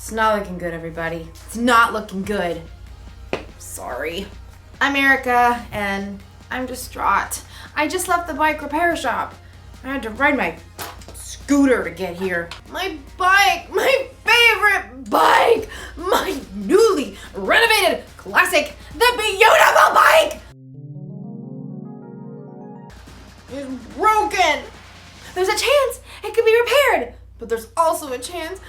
It's not looking good, everybody. It's not looking good. Sorry. I'm Erica, and I'm distraught. I just left the bike repair shop. I had to ride my scooter to get here. My bike, my favorite bike, my newly renovated classic, the beautiful bike is broken. There's a chance it could be repaired, but there's also a chance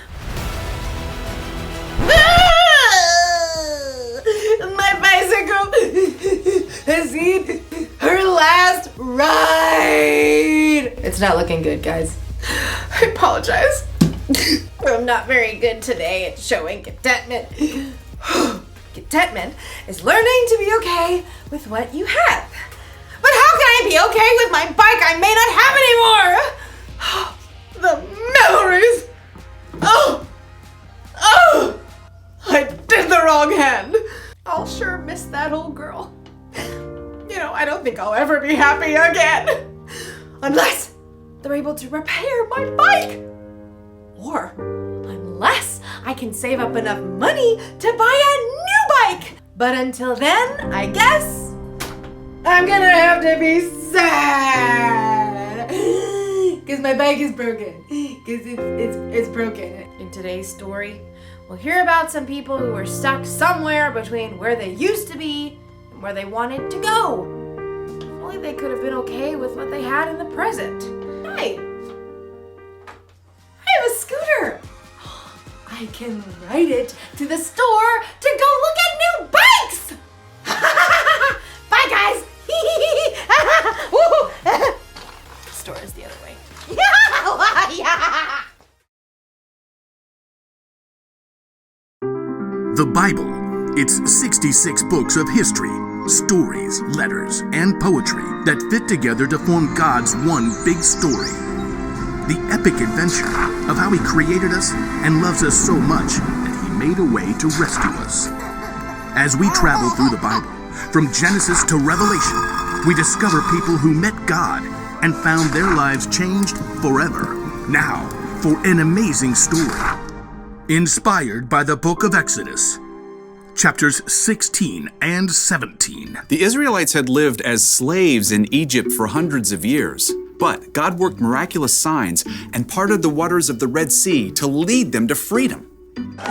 my bicycle has seen her last ride. It's not looking good, guys. I apologize. I'm not very good today at showing contentment. Contentment is learning to be okay with what you have. But how can I be okay with my bike I may not have anymore? The memories. Oh, I did the wrong hand. I'll sure miss that old girl. You know, I don't think I'll ever be happy again. Unless they're able to repair my bike. Or unless I can save up enough money to buy a new bike. But until then, I guess I'm gonna have to be sad. Because my bike is broken. Because it's broken. In today's story, we'll hear about some people who were stuck somewhere between where they used to be and where they wanted to go. If only they could have been okay with what they had in the present. Hey, I have a scooter. I can ride it to the store to go look at new bikes. Bye, guys. The store is the other way. The Bible. It's 66 books of history, stories, letters, and poetry that fit together to form God's one big story. The epic adventure of how He created us and loves us so much that He made a way to rescue us. As we travel through the Bible, from Genesis to Revelation, we discover people who met God and found their lives changed forever. Now, for an amazing story. Inspired by the book of Exodus, chapters 16 and 17. The Israelites had lived as slaves in Egypt for hundreds of years, but God worked miraculous signs and parted the waters of the Red Sea to lead them to freedom. Sing to the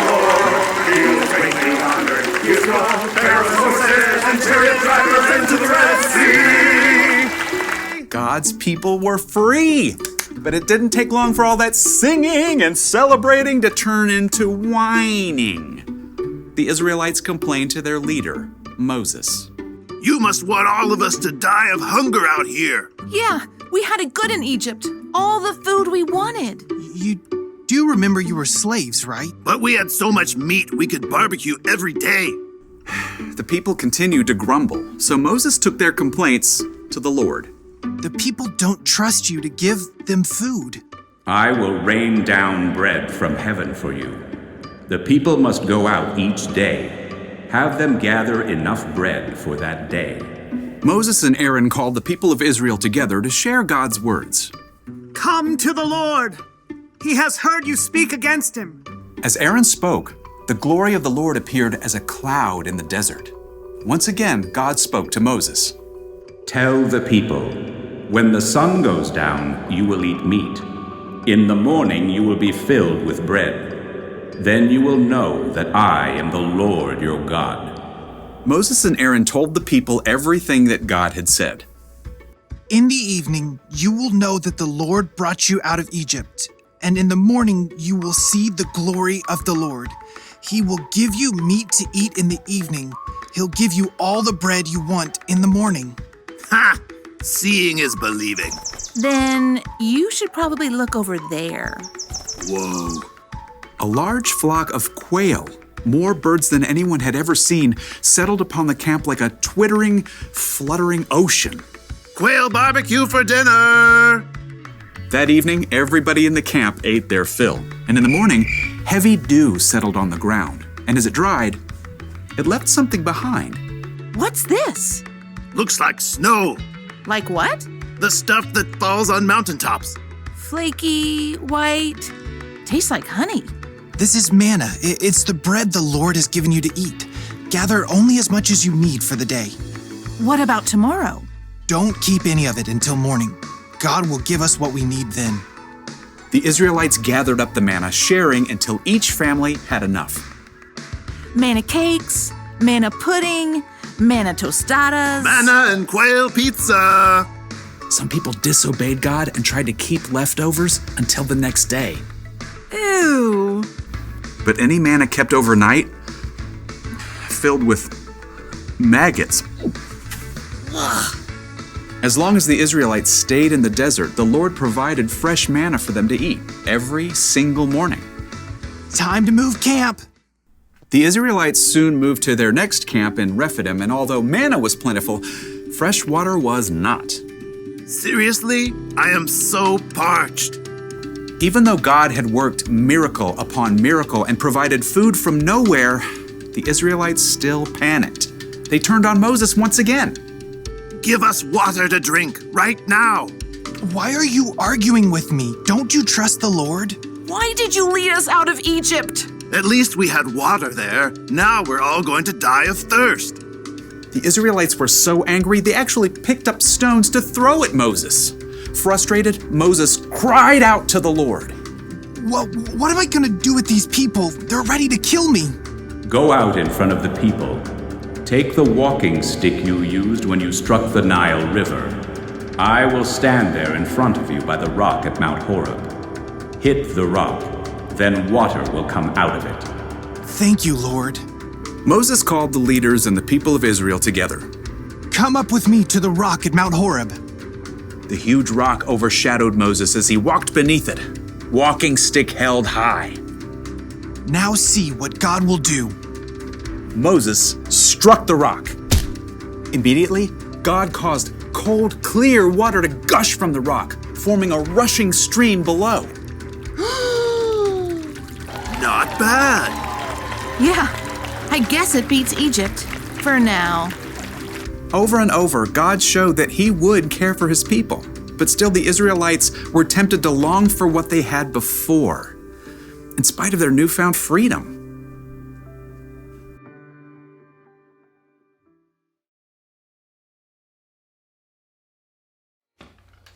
Lord, He is greatly honored. He is strong, Pharaoh's horses and chariot drivers into the Red Sea. God's people were free, but it didn't take long for all that singing and celebrating to turn into whining. The Israelites complained to their leader, Moses. You must want all of us to die of hunger out here. Yeah, we had it good in Egypt. All the food we wanted. You do remember you were slaves, right? But we had so much meat we could barbecue every day. The people continued to grumble, so Moses took their complaints to the Lord. The people don't trust you to give them food. I will rain down bread from heaven for you. The people must go out each day. Have them gather enough bread for that day. Moses and Aaron called the people of Israel together to share God's words. Come to the Lord. He has heard you speak against him. As Aaron spoke, the glory of the Lord appeared as a cloud in the desert. Once again, God spoke to Moses. Tell the people, when the sun goes down, you will eat meat. In the morning you will be filled with bread. Then you will know that I am the Lord your God. Moses and Aaron told the people everything that God had said. In the evening, you will know that the Lord brought you out of Egypt, and in the morning you will see the glory of the Lord. He will give you meat to eat in the evening. He'll give you all the bread you want in the morning. Ha! Seeing is believing. Then you should probably look over there. Whoa. A large flock of quail, more birds than anyone had ever seen, settled upon the camp like a twittering, fluttering ocean. Quail barbecue for dinner! That evening, everybody in the camp ate their fill, and in the morning, heavy dew settled on the ground, and as it dried, it left something behind. What's this? Looks like snow. Like what? The stuff that falls on mountaintops. Flaky, white, Tastes like honey. This is manna. It's the bread the Lord has given you to eat. Gather only as much as you need for the day. What about tomorrow? Don't keep any of it until morning. God will give us what we need then. The Israelites gathered up the manna, sharing until each family had enough. Manna cakes, manna pudding, manna tostadas. Manna and quail pizza. Some people disobeyed God and tried to keep leftovers until the next day. Ew. But any manna kept overnight, filled with maggots. As long as the Israelites stayed in the desert, the Lord provided fresh manna for them to eat every single morning. Time to move camp. The Israelites soon moved to their next camp in Rephidim, and although manna was plentiful, fresh water was not. Seriously? I am so parched. Even though God had worked miracle upon miracle and provided food from nowhere, the Israelites still panicked. They turned on Moses once again. Give us water to drink right now. Why are you arguing with me? Don't you trust the Lord? Why did you lead us out of Egypt? At least we had water there. Now we're all going to die of thirst. The Israelites were so angry, they actually picked up stones to throw at Moses. Frustrated, Moses cried out to the Lord. What am I going to do with these people? They're ready to kill me. Go out in front of the people. Take the walking stick you used when you struck the Nile River. I will stand there in front of you by the rock at Mount Horeb. Hit the rock, then water will come out of it. Thank you, Lord. Moses called the leaders and the people of Israel together. Come up with me to the rock at Mount Horeb. The huge rock overshadowed Moses as he walked beneath it, walking stick held high. Now see what God will do. Moses struck the rock. Immediately, God caused cold, clear water to gush from the rock, forming a rushing stream below. Not bad. Yeah, I guess it beats Egypt. For now. Over and over, God showed that He would care for His people, but still the Israelites were tempted to long for what they had before, in spite of their newfound freedom.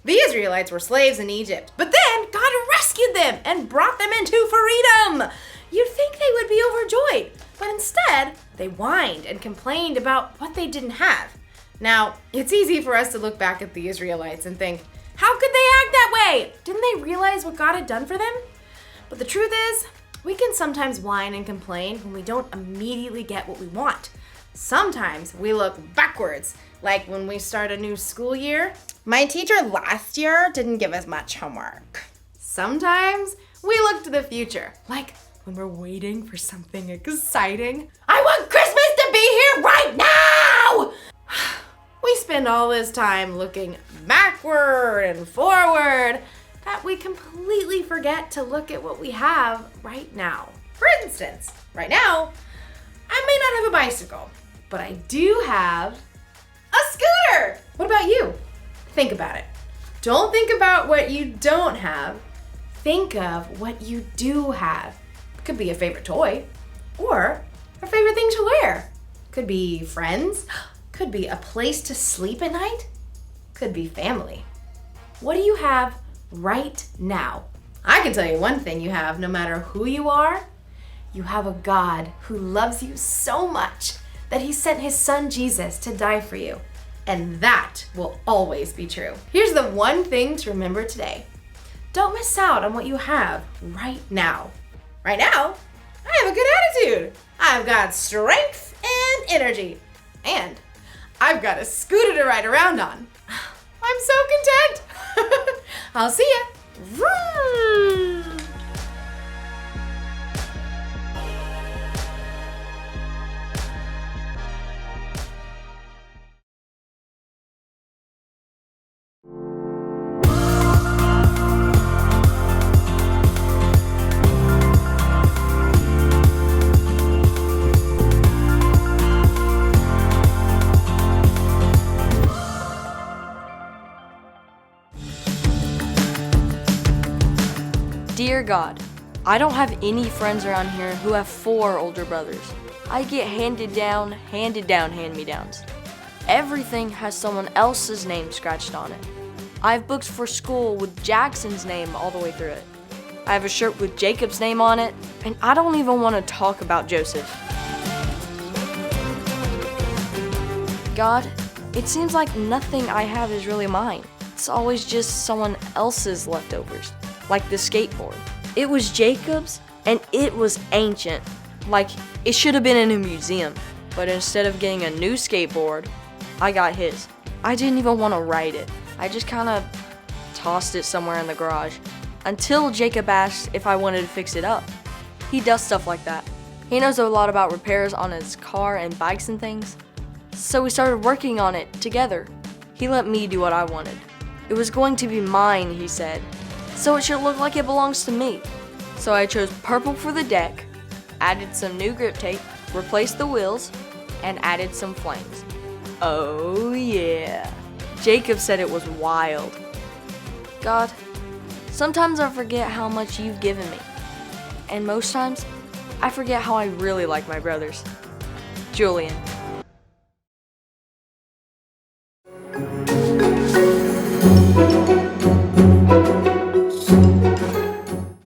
The Israelites were slaves in Egypt, but then God rescued them and brought them into freedom. You'd think they would be overjoyed, but instead, they whined and complained about what they didn't have. Now, it's easy for us to look back at the Israelites and think, how could they act that way? Didn't they realize what God had done for them? But the truth is, we can sometimes whine and complain when we don't immediately get what we want. Sometimes we look backwards, like when we start a new school year. My teacher last year didn't give us much homework. Sometimes we look to the future, like when we're waiting for something exciting. I want Christmas to be here right now! We spend all this time looking backward and forward that we completely forget to look at what we have right now. For instance, right now, I may not have a bicycle, but I do have a scooter. What about you? Think about it. Don't think about what you don't have. Think of what you do have. It could be a favorite toy or a favorite thing to wear. Could be friends. Could be a place to sleep at night. Could be family. What do you have right now? I can tell you one thing you have, no matter who you are. You have a God who loves you so much that He sent His Son Jesus to die for you. And that will always be true. Here's the one thing to remember today. Don't miss out on what you have right now. Right now, I have a good attitude. I've got strength and energy. And I've got a scooter to ride around on. I'm so content. I'll see ya. Vroom. Dear God, I don't have any friends around here who have 4 older brothers. I get hand-me-downs. Everything has someone else's name scratched on it. I have books for school with Jackson's name all the way through it. I have a shirt with Jacob's name on it, and I don't even want to talk about Joseph. God, it seems like nothing I have is really mine. It's always just someone else's leftovers, like the skateboard. It was Jacob's, and it was ancient. Like, it should have been in a museum, but instead of getting a new skateboard, I got his. I didn't even want to ride it. I just kind of tossed it somewhere in the garage until Jacob asked if I wanted to fix it up. He does stuff like that. He knows a lot about repairs on his car and bikes and things. So we started working on it together. He let me do what I wanted. It was going to be mine, he said, so it should look like it belongs to me. So I chose purple for the deck, added some new grip tape, replaced the wheels, and added some flames. Oh yeah. Jacob said it was wild. God, sometimes I forget how much you've given me. And most times, I forget how I really like my brothers. Julian.